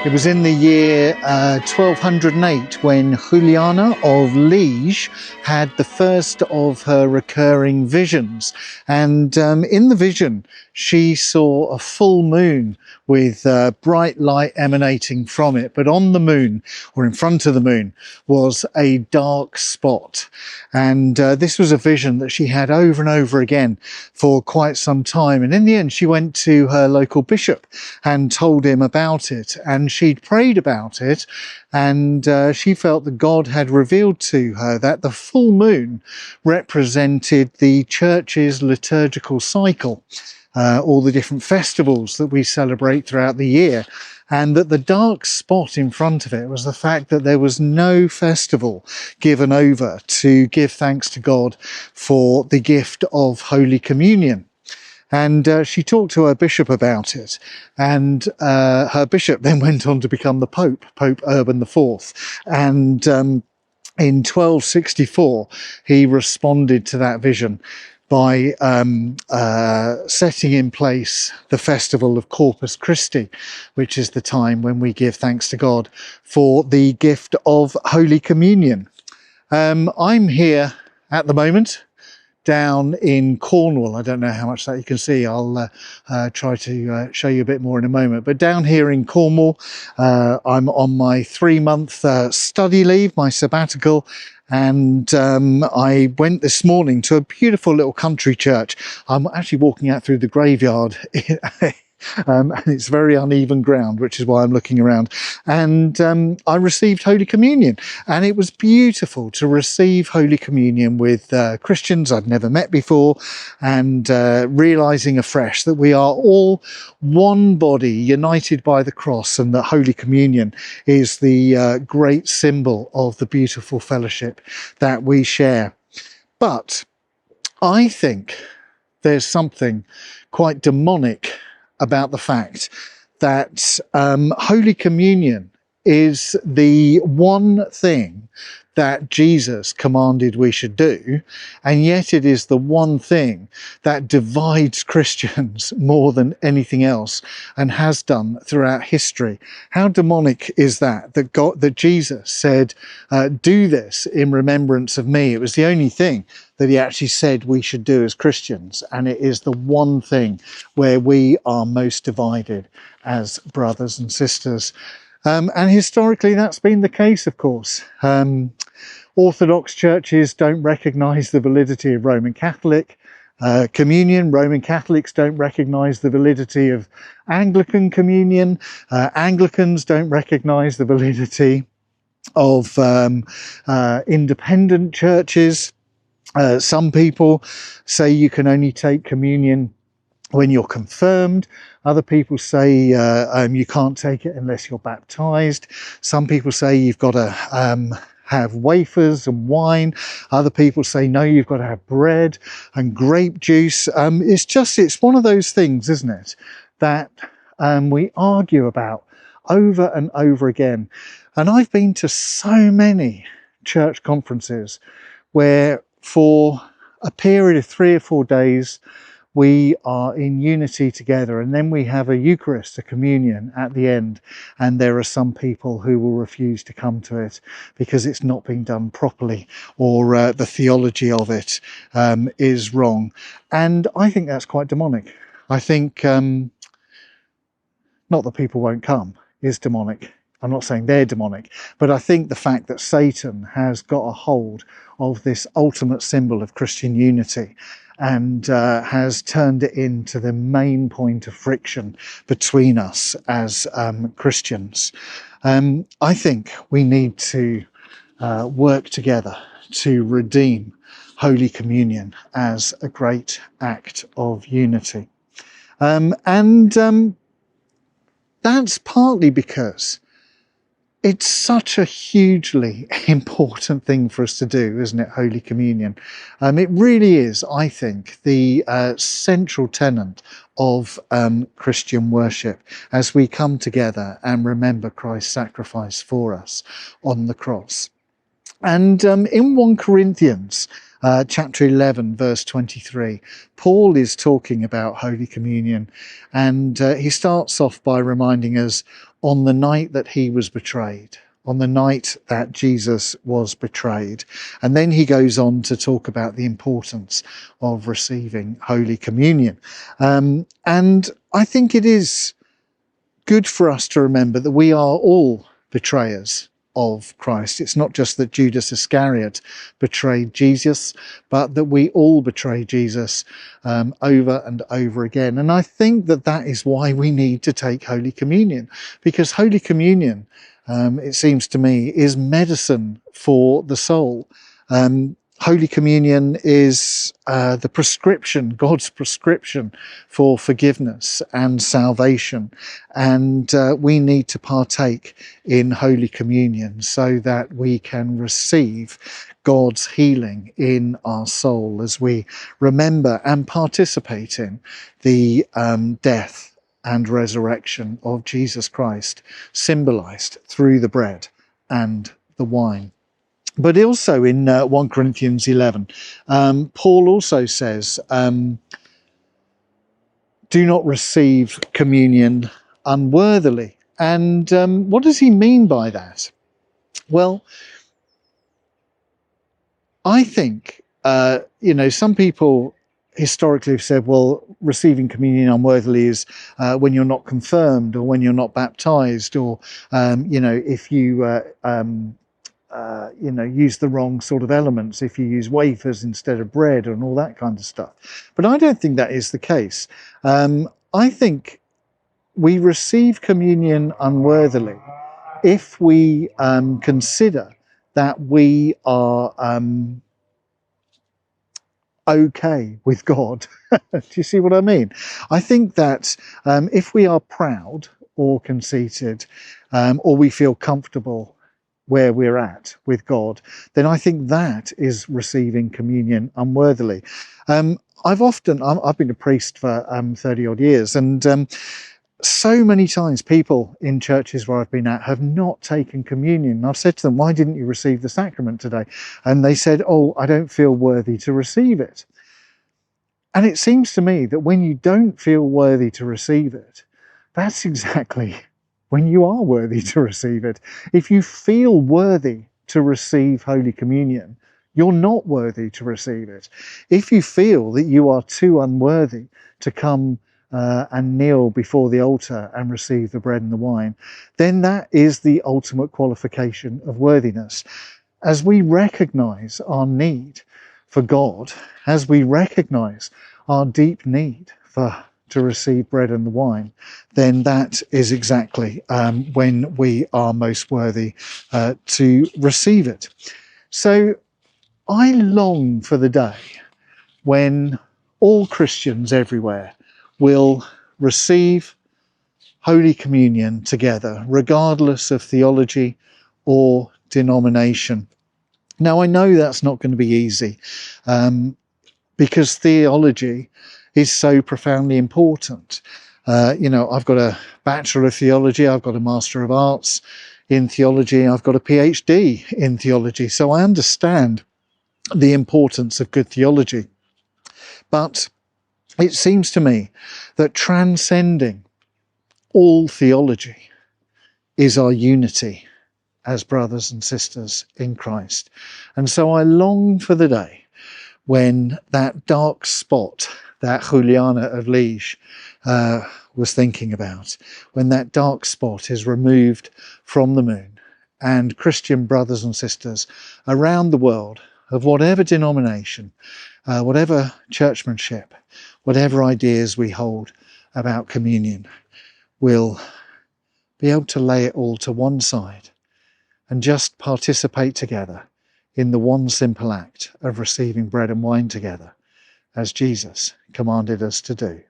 It was in the year 1208 when Juliana of Liege had the first of her recurring visions. And in the vision, she saw a full moon with bright light emanating from it. But on the moon, or in front of the moon, was a dark spot. And this was a vision that she had over and over again for quite some time. And in the end, she went to her local bishop and told him about it. And she'd prayed about it, and she felt that God had revealed to her that the full moon represented the church's liturgical cycle, all the different festivals that we celebrate throughout the year, and that the dark spot in front of it was the fact that there was no festival given over to give thanks to God for the gift of Holy Communion. And she talked to her bishop about it, and her bishop then went on to become the Pope, Pope Urban IV. And in 1264, he responded to that vision by setting in place the festival of Corpus Christi, which is the time when we give thanks to God for the gift of Holy Communion. I'm here at the moment down in Cornwall. I don't know how much that you can see. I'll try to show you a bit more in a moment. But down here in Cornwall, I'm on my 3-month study leave, my sabbatical, and I went this morning to a beautiful little country church. I'm actually walking out through the graveyard and it's very uneven ground, which is why I'm looking around. And I received Holy Communion, and it was beautiful to receive Holy Communion with Christians I'd never met before, and realizing afresh that we are all one body united by the cross, and that Holy Communion is the great symbol of the beautiful fellowship that we share. But I think there's something quite demonic about the fact that Holy Communion is the one thing that Jesus commanded we should do, and yet it is the one thing that divides Christians more than anything else, and has done throughout history. How demonic is that that Jesus said, do this in remembrance of me? It was the only thing that he actually said we should do as Christians, and it is the one thing where we are most divided as brothers and sisters. And historically that's been the case, of course. Orthodox churches don't recognise the validity of Roman Catholic communion. Roman Catholics don't recognise the validity of Anglican communion. Anglicans don't recognise the validity of independent churches. Some people say you can only take communion when you're confirmed. Other people say you can't take it unless you're baptized. Some people say you've got to have wafers and wine. Other people say no, you've got to have bread and grape juice. It's one of those things, isn't it, that we argue about over and over again. And I've been to so many church conferences where for a period of 3 or 4 days we are in unity together, and then we have a Eucharist, a communion at the end, and there are some people who will refuse to come to it because it's not being done properly, or the theology of it is wrong. And I think that's quite demonic. I think not that people won't come is demonic. I'm not saying they're demonic, but I think the fact that Satan has got a hold of this ultimate symbol of Christian unity and has turned it into the main point of friction between us as Christians. I think we need to work together to redeem Holy Communion as a great act of unity. That's partly because it's such a hugely important thing for us to do, isn't it, Holy Communion? It really is, I think, the central tenet of Christian worship as we come together and remember Christ's sacrifice for us on the cross. And in 1 Corinthians chapter 11, verse 23. Paul is talking about Holy Communion, and he starts off by reminding us on the night that he was betrayed, on the night that Jesus was betrayed. And then he goes on to talk about the importance of receiving Holy Communion. And I think it is good for us to remember that we are all betrayers of Christ. It's not just that Judas Iscariot betrayed Jesus, but that we all betray Jesus over and over again. And I think that that is why we need to take Holy Communion, because Holy Communion, it seems to me, is medicine for the soul. Holy Communion is the prescription, God's prescription for forgiveness and salvation. And we need to partake in Holy Communion so that we can receive God's healing in our soul as we remember and participate in the death and resurrection of Jesus Christ, symbolized through the bread and the wine. But also in 1 Corinthians 11, Paul also says, do not receive communion unworthily. And what does he mean by that? Well, I think, some people historically have said, well, receiving communion unworthily is when you're not confirmed or when you're not baptized, or, if you use the wrong sort of elements, if you use wafers instead of bread and all that kind of stuff. But I don't think that is the case. I think we receive communion unworthily if we consider that we are okay with God. Do you see what I mean? I think that if we are proud or conceited, or we feel comfortable where we're at with God, then I think that is receiving communion unworthily. I've been a priest for 30 odd years, and so many times people in churches where I've been at have not taken communion. I've said to them, why didn't you receive the sacrament today? And they said, oh, I don't feel worthy to receive it. And it seems to me that when you don't feel worthy to receive it, that's exactly when you are worthy to receive it. If you feel worthy to receive Holy Communion, you're not worthy to receive it. If you feel that you are too unworthy to come and kneel before the altar and receive the bread and the wine, then that is the ultimate qualification of worthiness. As we recognize our need for God, as we recognize our deep need to receive bread and the wine, then that is exactly when we are most worthy to receive it. So I long for the day when all Christians everywhere will receive Holy Communion together, regardless of theology or denomination. Now, I know that's not going to be easy, because theology is so profoundly important. I've got a Bachelor of Theology, I've got a Master of Arts in theology, I've got a PhD in theology, so I understand the importance of good theology. But it seems to me that transcending all theology is our unity as brothers and sisters in Christ. And so I long for the day when that dark spot that Juliana of Liege was thinking about, when that dark spot is removed from the moon, and Christian brothers and sisters around the world, of whatever denomination, whatever churchmanship, whatever ideas we hold about communion, will be able to lay it all to one side and just participate together in the one simple act of receiving bread and wine together, as Jesus commanded us to do.